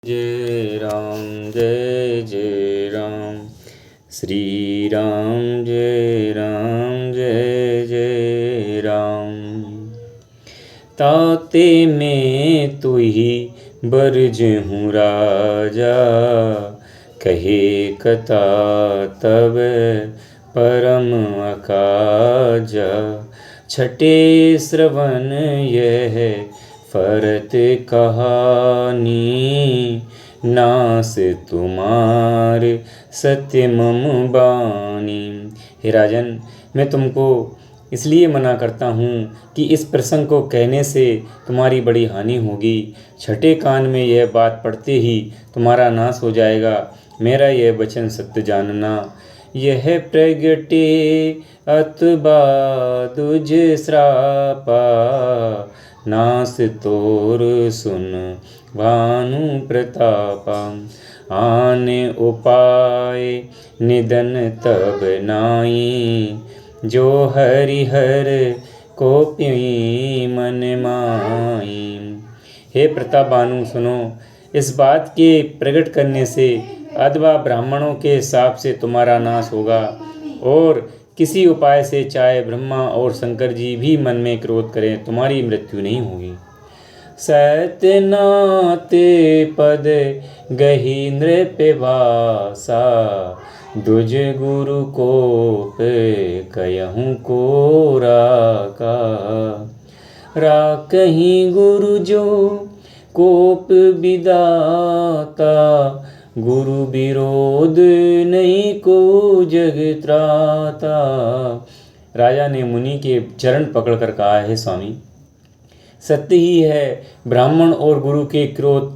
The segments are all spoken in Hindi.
जय राम जय जय राम। श्री राम जय जय राम। ताते में तू ही बरज हूँ राजा, कहे कथा तब परम अकाजा। छठे श्रवण यह फरत कहानी, नास तुम्हार सत्य मम बानी। हे राजन, मैं तुमको इसलिए मना करता हूँ कि इस प्रसंग को कहने से तुम्हारी बड़ी हानि होगी। छठे कान में यह बात पढ़ते ही तुम्हारा नाश हो जाएगा। मेरा यह वचन सत्य जानना। यह प्रगटे अतबा दुज श्रापा, नास तोर सुन भानु प्रतापा। आने उपाय निधन तब नाई, जो हरिहर को पी मन माई। हे प्रताप भानु, सुनो, इस बात के प्रकट करने से अथवा ब्राह्मणों के शाप से तुम्हारा नाश होगा, और किसी उपाय से चाहे ब्रह्मा और शंकर जी भी मन में क्रोध करें, तुम्हारी मृत्यु नहीं होगी। सत्यनाथ पद गही नृपवासा, दुज गुरु कोप कयहूँ को राका। राकहीं गुरु जो कोप विदाता, गुरु विरोध नहीं को जग त्राता। राजा ने मुनि के चरण पकड़कर कहा, है स्वामी, सत्य ही है, ब्राह्मण और गुरु के क्रोध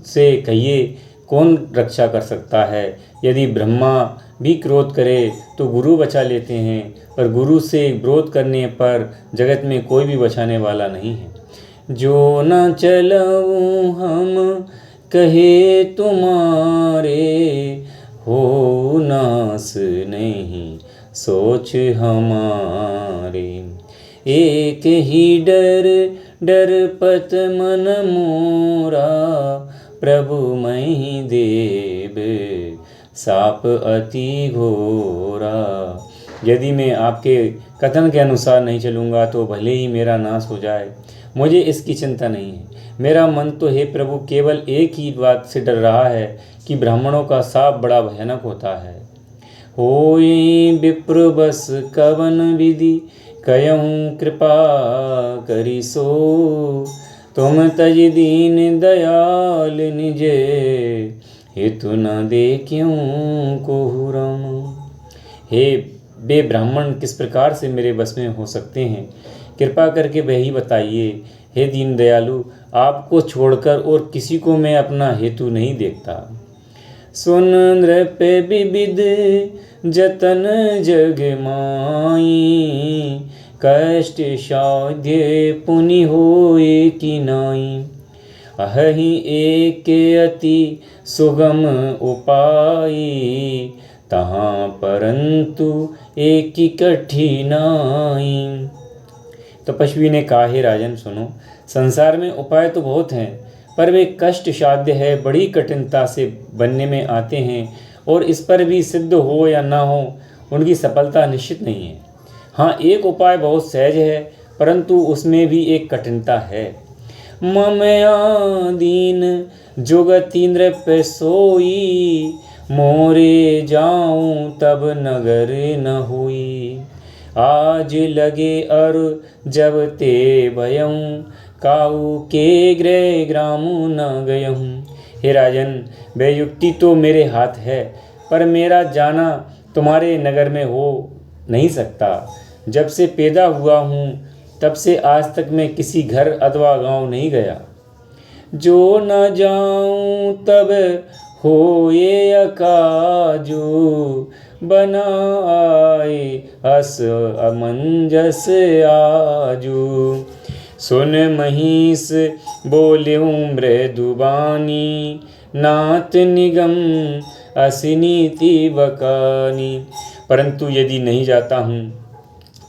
से कहिए कौन रक्षा कर सकता है। यदि ब्रह्मा भी क्रोध करे तो गुरु बचा लेते हैं, और गुरु से विरोध करने पर जगत में कोई भी बचाने वाला नहीं है। जो न चलऊँ हम कहे तुम्हारे, हो नास नहीं सोच हमारे। एक ही डर डरपत मन मोरा, प्रभु मही देव साप अति घोरा। यदि मैं आपके कथन के अनुसार नहीं चलूँगा तो भले ही मेरा नाश हो जाए, मुझे इसकी चिंता नहीं है। मेरा मन तो हे प्रभु केवल एक ही बात से डर रहा है कि ब्राह्मणों का शाप बड़ा भयानक होता है। होई विप्र बस कवन विधि, कयहूँ कृपा करी सो। तुम तज दीन दयाल निजे, हेतु न देखूँ कोहु राम। हे बे ब्राह्मण, किस प्रकार से मेरे बस में हो सकते हैं, कृपा करके वही बताइए। हे दीन दयालु, आपको छोड़कर और किसी को मैं अपना हेतु नहीं देखता। सुन नृप विविध जतन जग माई, कष्ट साध्य पुनि होए कि नाई। अहि एक अति सुगम उपाय, तहाँ परंतु एक कठिनाई। तपस्वी ने कहा, हे राजन सुनो, संसार में उपाय तो बहुत हैं, पर वे कष्ट साध्य है, बड़ी कठिनता से बनने में आते हैं, और इस पर भी सिद्ध हो या ना हो उनकी सफलता निश्चित नहीं है। हाँ, एक उपाय बहुत सहज है, परंतु उसमें भी एक कठिनता है। ममया दीन जुगति नृप सोई, मोरे जाऊं तब नगर न हुई। आज लगे अर जब ते भयऊँ, काऊ के गृह ग्रामु न गयहूँ। हे राजन, वह युक्ति तो मेरे हाथ है, पर मेरा जाना तुम्हारे नगर में हो नहीं सकता। जब से पैदा हुआ हूँ तब से आज तक मैं किसी घर अथवा गांव नहीं गया। जो न जाऊँ तब होए अकाजू, बनाए अस अमंजस आजू। सुन महिष बोल्यूँ मृदुबानी, नाथ निगम असिनीति बकानी। परंतु यदि नहीं जाता हूँ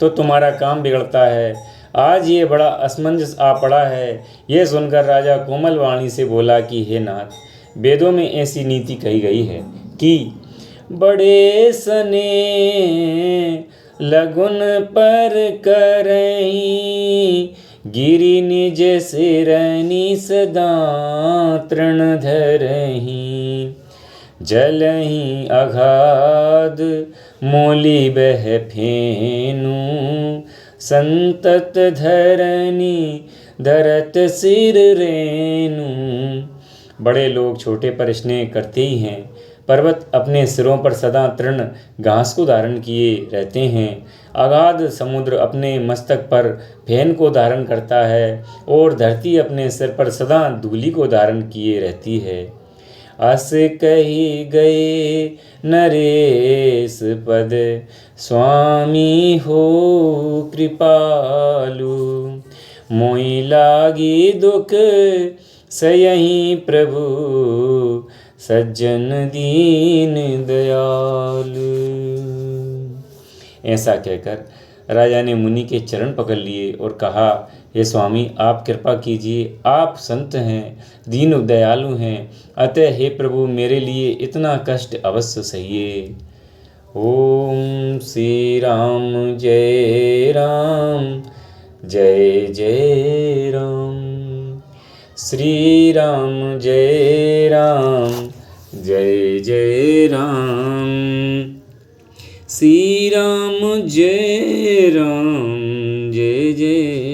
तो तुम्हारा काम बिगड़ता है। आज ये बड़ा असमंजस आ पड़ा है। यह सुनकर राजा कोमल वाणी से बोला कि हे नाथ, वेदों में ऐसी नीति कही गई है कि बड़े सने लगुन पर करही, गिरि निज सिरनि सदा तृण धरही। जलहि अगाध मोली बह फेनु, संतत धरनी धरत सिर रेनु। बड़े लोग छोटे पर स्नेह करते ही हैं। पर्वत अपने सिरों पर सदा तृण घास को धारण किए रहते हैं। अगाध समुद्र अपने मस्तक पर फेन को धारण करता है और धरती अपने सिर पर सदा धूलि को धारण किए रहती है। अस कही गए नरेश पद, स्वामी हो कृपालु। मोहि लागी दुख सयहि प्रभु, सज्जन दीन दयालु। ऐसा कहकर राजा ने मुनि के चरण पकड़ लिए और कहा, हे स्वामी, आप कृपा कीजिए, आप संत हैं, दीन दयालु हैं, अतः हे प्रभु मेरे लिए इतना कष्ट अवश्य सहिए। ओम श्री राम जय राम, जय जय राम। श्री राम जय राम, जय जय राम। श्री राम जय राम, जय जय